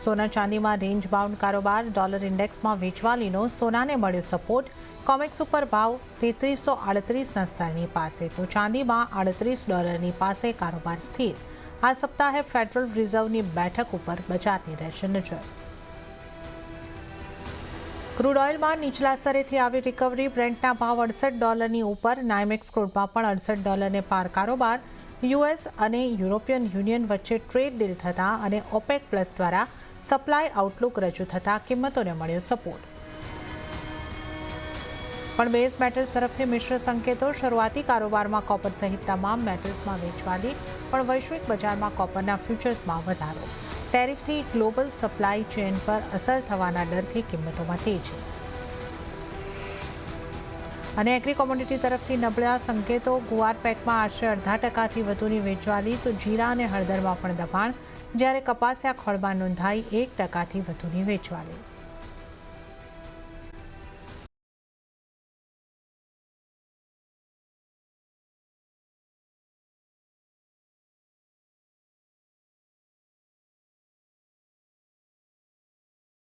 સોના ચાંદીમાં range bound કારોબાર, dollar ઇન્ડેક્સમાં વેચવાલીનો સોનાને મળ્યો support. કોમેક્સ ઉપર ભાવ 3338 સ્થળની પાસે તો ચાંદીમાં $38 પાસે કારોબાર સ્થિર। આ સપ્તાહે ફેડરલ રિઝર્વની બેઠક ઉપર બજારની રહેશે નજર। ક્રૂડ ઓઇલમાં નીચલા સ્તરેથી આવી રિકવરી, બ્રેન્ટના ભાવ $68 ઉપર, નાયમેક્સ ક્રૂડમાં પણ $68 પાર કારોબાર। યુએસ અને યુરોપિયન યુનિયન વચ્ચે ટ્રેડ ડીલ થતાં અને ઓપેક પ્લસ દ્વારા સપ્લાય આઉટલુક રજૂ થતાં કિંમતોને મળ્યો સપોર્ટ। પણ બેઝ મેટલ્સ તરફથી મિશ્ર સંકેતો। શરૂઆતી કારોબારમાં કોપર સહિત તમામ મેટલ્સમાં વેચવાલી, પણ વૈશ્વિક બજારમાં કોપરના ફ્યુચર્સમાં વધારો। ટેરિફથી ગ્લોબલ સપ્લાય ચેઇન પર અસર થવાના ડરથી કિંમતોમાં તેજી। અને એગ્રી કોમોડિટી તરફથી નબળા સંકેતો। ગુવાર પેકમાં આશરે 0.5% વધુની વેચવાલી તો જીરા અને હળદરમાં પણ દબાણ, જ્યારે કપાસિયા ખોળમાં નોંધાઈ 1% વધુની વેચવાલી।